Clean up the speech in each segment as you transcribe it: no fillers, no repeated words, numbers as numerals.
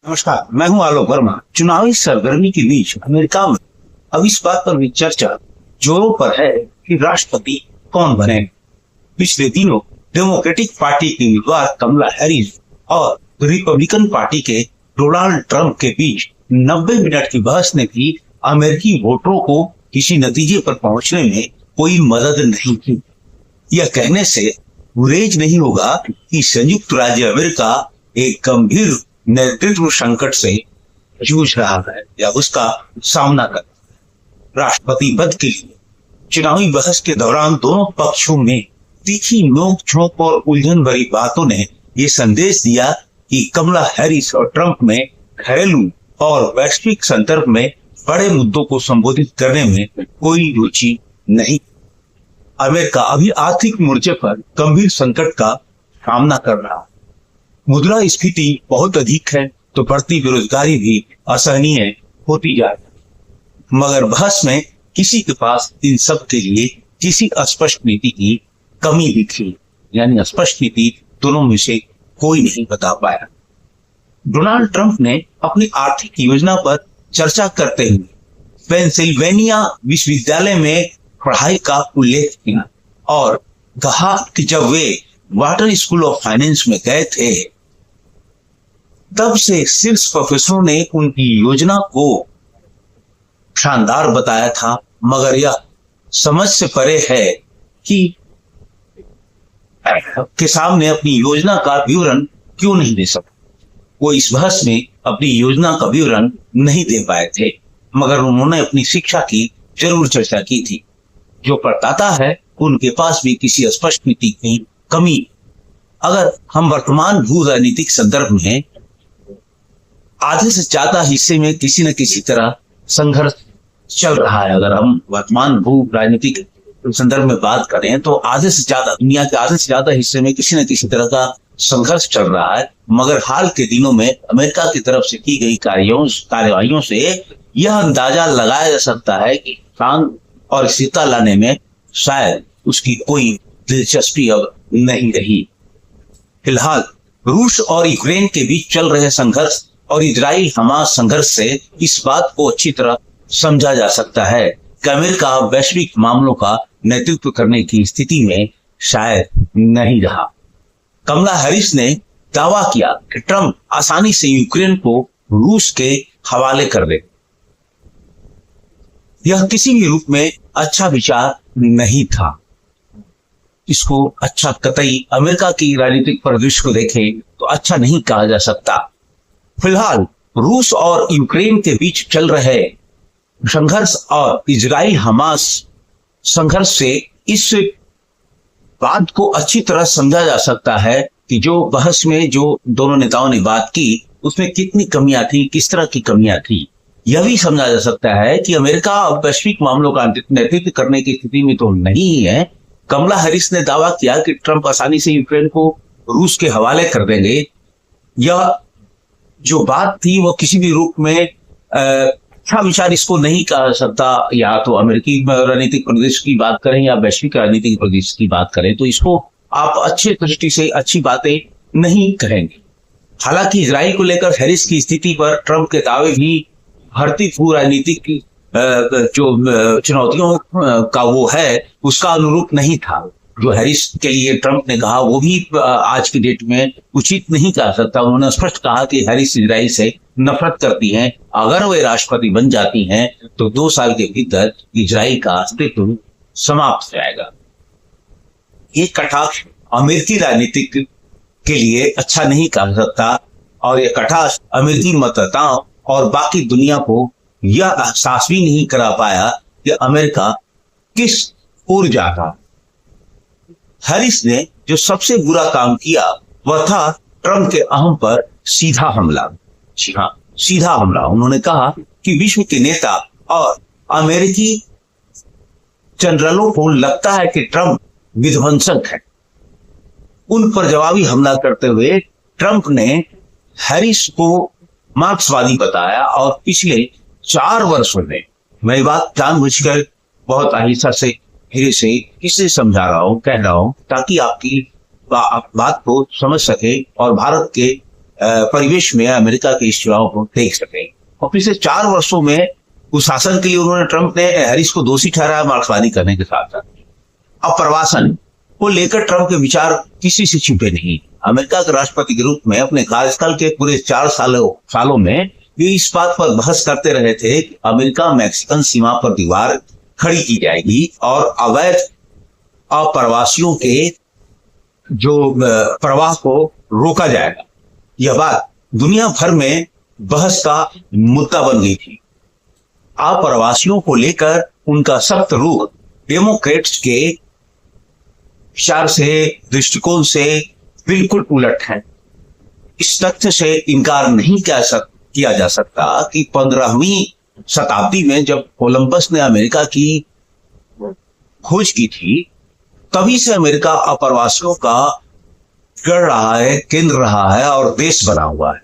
नमस्कार, मैं हूं आलोक वर्मा। चुनावी सरगर्मी के बीच अमेरिका में अब इस बात पर भी चर्चा जोरों पर है कि राष्ट्रपति कौन बने। पिछले दिनों डेमोक्रेटिक पार्टी की उम्मीदवार कमला हैरिस और रिपब्लिकन पार्टी के डोनाल्ड ट्रंप के बीच 90 मिनट की बहस ने भी अमेरिकी वोटरों को किसी नतीजे पर पहुंचने में कोई मदद नहीं की। यह कहने से गुरेज नहीं होगा कि संयुक्त राज्य अमेरिका एक गंभीर नेतृत्व संकट से जूझ रहा है या उसका सामना कर। राष्ट्रपति पद के लिए चुनावी बहस के दौरान दोनों पक्षों में तीखी नोक-झोंक और उलझन भरी बातों ने ये संदेश दिया कि कमला हैरिस और ट्रंप में घरेलू और वैश्विक संदर्भ में बड़े मुद्दों को संबोधित करने में कोई रुचि नहीं। अमेरिका अभी आर्थिक मोर्चे पर गंभीर संकट का सामना कर रहा है। मुद्रा स्फीति बहुत अधिक है तो बढ़ती बेरोजगारी भी असहनीय होती जा रही है। मगर बहस में किसी के पास इन सब के लिए किसी स्पष्ट नीति की कमी दिखी, यानी स्पष्ट नीति दोनों में से कोई नहीं बता पाया। डोनाल्ड ट्रंप ने अपनी आर्थिक योजना पर चर्चा करते हुए पेंसिल्वेनिया विश्वविद्यालय में पढ़ाई का उल्लेख किया और कहा कि जब वे वाटर स्कूल ऑफ फाइनेंस में गए थे तब से शीर्ष प्रोफेसरों ने उनकी योजना को शानदार बताया था, मगर यह समझ से परे है कि के सामने अपनी योजना का विवरण क्यों नहीं दे सका। वो इस बहस में अपनी योजना का विवरण नहीं दे पाए थे, मगर उन्होंने अपनी शिक्षा की जरूर चर्चा की थी। जो बताता है उनके पास भी किसी स्पष्ट नीति की कमी। अगर हम वर्तमान भू राजनीतिक संदर्भ में आधे से ज्यादा हिस्से में किसी न किसी तरह संघर्ष चल रहा है, अगर हम वर्तमान भू राजनीतिक संदर्भ में बात करें तो आधे से ज्यादा दुनिया के आधे से ज्यादा हिस्से में किसी न किसी तरह का संघर्ष चल रहा है। मगर हाल के दिनों में अमेरिका की तरफ से की गई कार्यवाहियों से यह अंदाजा लगाया जा सकता है कि शांति और स्थिरता लाने में शायद उसकी कोई दिलचस्पी अब नहीं रही। फिलहाल रूस और यूक्रेन के बीच चल रहे संघर्ष और इजराइल हमास संघर्ष से इस बात को अच्छी तरह समझा जा सकता है कि अमेरिका वैश्विक मामलों का नेतृत्व करने की स्थिति में शायद नहीं रहा। कमला हैरिस ने दावा किया कि ट्रंप आसानी से यूक्रेन को रूस के हवाले कर दे। यह किसी भी रूप में अच्छा विचार नहीं था। इसको अच्छा कतई अमेरिका की राजनीतिक परिदृश्य को देखें तो अच्छा नहीं कहा जा सकता। फिलहाल रूस और यूक्रेन के बीच चल रहे संघर्ष और इजराइल हमास संघर्ष से इस बात को अच्छी तरह समझा जा सकता है कि जो बहस में जो दोनों नेताओं ने बात की उसमें कितनी कमियां थी, किस तरह की कमियां थी। यह भी समझा जा सकता है कि अमेरिका अब वैश्विक मामलों का नेतृत्व करने की स्थिति में तो नहीं है। कमला हैरिस ने दावा किया कि ट्रंप आसानी से यूक्रेन को रूस के हवाले कर देंगे। यह जो बात थी वो किसी भी रूप में अच्छा विचार इसको नहीं कहा जा सकता। या तो अमेरिकी राजनीतिक परिदृश्य की बात करें या वैश्विक राजनीतिक परिदृश्य की बात करें तो इसको आप अच्छे दृष्टि से अच्छी बातें नहीं कहेंगे। हालांकि इजराइल को लेकर हैरिस की स्थिति पर ट्रंप के दावे भी भारतीय भू राजनीतिक जो चुनौतियों का वो है उसका अनुरूप नहीं था। जो हैरिस के लिए ट्रंप ने कहा वो भी आज की डेट में उचित नहीं कहा सकता। उन्होंने स्पष्ट कहा कि हैरिस इजराइल से नफरत करती हैं। अगर वे राष्ट्रपति बन जाती हैं तो 2 साल के भीतर इजराइल का अस्तित्व समाप्त हो जाएगा। ये कटाक्ष अमेरिकी राजनीतिक के लिए अच्छा नहीं कहा सकता और ये कटाक्ष अमेरिकी मतदाताओं और बाकी दुनिया को यह एहसास भी नहीं करा पाया कि अमेरिका किस ओर जा रहा। हैरिस ने जो सबसे बुरा काम किया वह था ट्रंप के अहम पर सीधा हमला। जी हाँ, सीधा हमला। उन्होंने कहा कि विश्व के नेता और अमेरिकी जनरलों को लगता है कि ट्रंप विध्वंसक है। उन पर जवाबी हमला करते हुए ट्रंप ने हैरिस को मार्क्सवादी बताया और पिछले 4 वर्षों में, मैं बात जानबूझकर बहुत आहिस्ता से धीरे से इसे समझा रहा हूं, कह रहा हूं ताकि आपकी बात को समझ सके और भारत के परिवेश में अमेरिका के इस चुनाव को देख सकें। और पिछले 4 वर्षों में कुशासन के लिए उन्होंने ट्रंप ने हैरिस को दोषी ठहराया मार्क्सवादी करने के साथ साथ। अप्रवासन को लेकर ट्रंप के विचार किसी से छुपे नहीं। अमेरिका के राष्ट्रपति के रूप में अपने कार्यकाल के पूरे 4 सालों में ये इस बात पर बहस करते रहे थे कि अमेरिका मैक्सिकन सीमा पर दीवार खड़ी की जाएगी और अवैध अप्रवासियों के जो प्रवाह को रोका जाएगा। यह बात दुनिया भर में बहस का मुद्दा बन गई थी। अप्रवासियों को लेकर उनका सख्त रुख डेमोक्रेट्स के विचार से, दृष्टिकोण से बिल्कुल उलट है। इस तथ्य से इनकार नहीं किया जा सकता कि 15वीं शताब्दी में जब कोलंबस ने अमेरिका की खोज की थी, तभी से अमेरिका अप्रवासियों का गढ़ रहा है, केंद्र रहा है और देश बना हुआ है।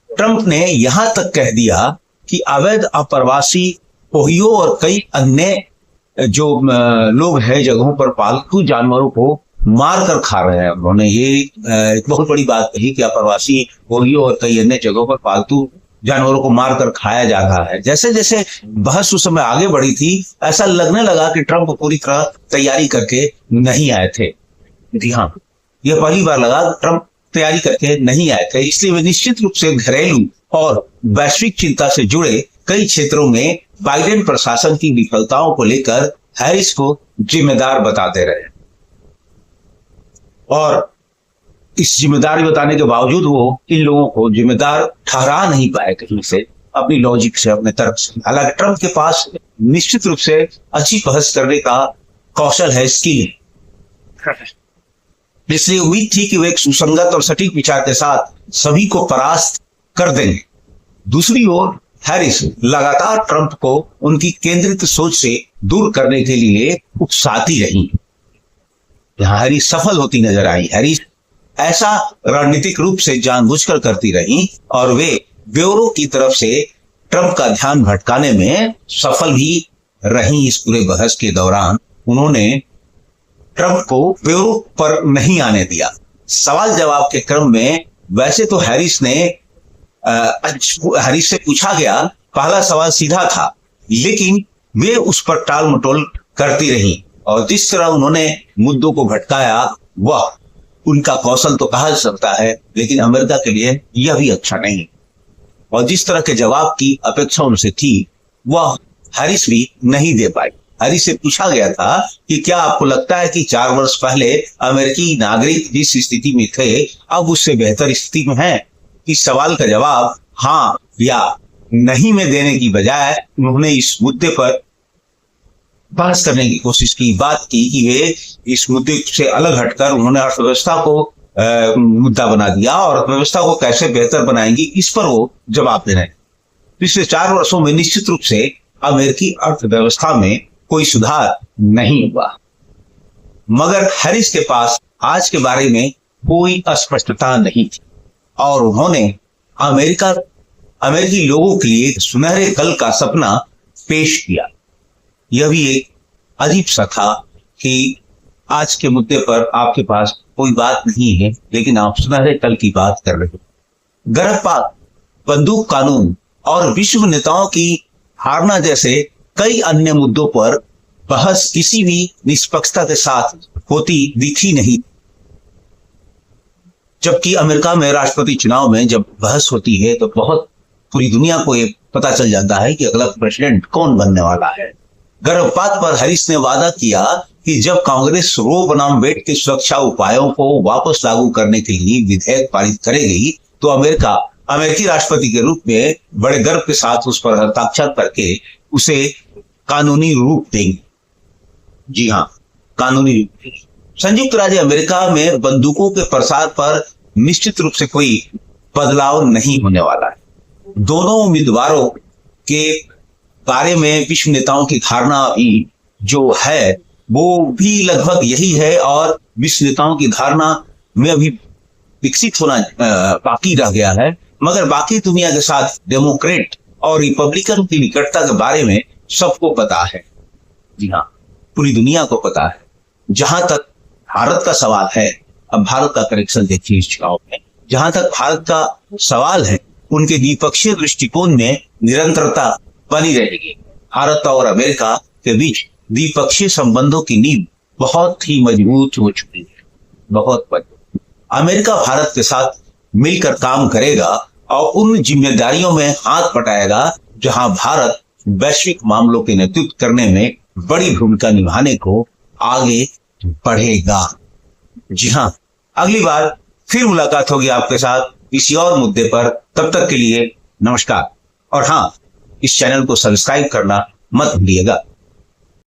ट्रंप ने यहां तक कह दिया कि अवैध अप्रवासी ओहियो और कई अन्य जो लोग हैं जगहों पर पालतू जानवरों को मार कर खा रहे हैं। उन्होंने ये एक बहुत बड़ी बात कही कि अप्रवासी ओहियो और कई अन्य जगहों पर पालतू जानवरों को मार कर खाया जा रहा है। जैसे जैसे बहस उस समय आगे बढ़ी थी, ऐसा लगने लगा कि ट्रंप पूरी तरह तैयारी करके नहीं आए थे। जी हाँ, यह पहली बार लगा ट्रंप तैयारी करके नहीं आए थे। इसलिए वे निश्चित रूप से घरेलू और वैश्विक चिंता से जुड़े कई क्षेत्रों में बाइडेन प्रशासन की विफलताओं को लेकर हैरिस को जिम्मेदार बताते रहे और इस जिम्मेदारी बताने के बावजूद वो इन लोगों को जिम्मेदार ठहरा नहीं पाए कहीं से, अपनी लॉजिक से, अपने तर्क से। हालांकि ट्रंप के पास निश्चित रूप से अच्छी बहस करने का कौशल है, स्किल है। इसलिए उम्मीद थी कि वे एक सुसंगत और सटीक विचार के साथ सभी को परास्त कर देंगे। दूसरी ओर हैरिस लगातार ट्रंप को उनकी केंद्रित सोच से दूर करने के लिए उकसाती रही। यहां हैरिस सफल होती नजर आई। हैरिस ऐसा रणनीतिक रूप से जानबूझकर करती रही और वे ब्यूरो की तरफ से ट्रंप का ध्यान भटकाने में सफल भी रही। इस पूरे बहस के दौरान उन्होंने ट्रंप को ब्यूरो पर नहीं आने दिया। सवाल जवाब के क्रम में वैसे तो हैरिस से पूछा गया पहला सवाल सीधा था, लेकिन वे उस पर टाल मटोल करती रही और जिस तरह उन्होंने मुद्दों को भटकाया वह उनका कौशल तो कहा जा सकता है, लेकिन अमेरिका के लिए यह भी अच्छा नहीं। और जिस तरह के जवाब की अपेक्षा उनसे थी वह हैरिस भी नहीं दे पाई। हैरिस से पूछा गया था कि क्या आपको लगता है कि 4 वर्ष पहले अमेरिकी नागरिक जिस स्थिति में थे अब उससे बेहतर स्थिति में हैं? इस सवाल का जवाब हाँ या नहीं में देने की बजाय उन्होंने इस मुद्दे पर बहस करने की कोशिश की, बात की कि वे इस मुद्दे से अलग हटकर उन्होंने अर्थव्यवस्था को मुद्दा बना दिया और अर्थव्यवस्था को कैसे बेहतर बनाएंगी इस पर वो जवाब दे रहे हैं। पिछले 4 वर्षों में निश्चित रूप से अमेरिकी अर्थव्यवस्था में कोई सुधार नहीं हुआ, मगर हैरिस के पास आज के बारे में कोई अस्पष्टता नहीं थी और उन्होंने अमेरिकी लोगों के लिए सुनहरे कल का सपना पेश किया। यह भी एक अजीब सा था कि आज के मुद्दे पर आपके पास कोई बात नहीं है, लेकिन आप सुनहरे कल की बात कर रहे हो। गर्भपात, बंदूक कानून और विश्व नेताओं की हारना जैसे कई अन्य मुद्दों पर बहस किसी भी निष्पक्षता के साथ होती दिखी नहीं। जबकि अमेरिका में राष्ट्रपति चुनाव में जब बहस होती है तो बहुत पूरी दुनिया को ये पता चल जाता है कि अगला प्रेसिडेंट कौन बनने वाला है। गर्भपात पर हैरिस ने वादा किया कि जब कांग्रेस रो बनाम वेड के सुरक्षा उपायों को वापस लागू करने के लिए विधेयक पारित करेगी तो अमेरिकी राष्ट्रपति के रूप में बड़े गर्व के साथ उस पर हस्ताक्षर करके उसे कानूनी रूप देंगे। जी हाँ, कानूनी रूप देंगे। संयुक्त राज्य अमेरिका में बंदूकों के प्रसार पर निश्चित रूप से कोई बदलाव नहीं होने वाला है। दोनों उम्मीदवारों के बारे में विश्व नेताओं की धारणा भी जो है वो भी लगभग यही है और विश्व नेताओं की धारणा में अभी विकसित होना बाकी रह गया है, मगर बाकी दुनिया के साथ डेमोक्रेट और रिपब्लिकन की निकटता के बारे में सबको पता है। जी हाँ, पूरी दुनिया को पता है। जहां तक भारत का सवाल है, अब भारत का कनेक्शन देखिए इस चुनाव में। जहां तक भारत का सवाल है, उनके द्विपक्षीय दृष्टिकोण में निरंतरता बनी रहेगी। भारत और अमेरिका के बीच द्विपक्षीय संबंधों की नींव बहुत ही मजबूत हो चुकी है, बहुत मजबूत। अमेरिका भारत के साथ मिलकर काम करेगा और उन जिम्मेदारियों में हाथ बटाएगा जहां भारत वैश्विक मामलों के नेतृत्व करने में बड़ी भूमिका निभाने को आगे बढ़ेगा। जी हां, अगली बार फिर मुलाकात होगी आपके साथ किसी और मुद्दे पर। तब तक के लिए नमस्कार। और हां, इस चैनल को सब्सक्राइब करना मत भूलिएगा।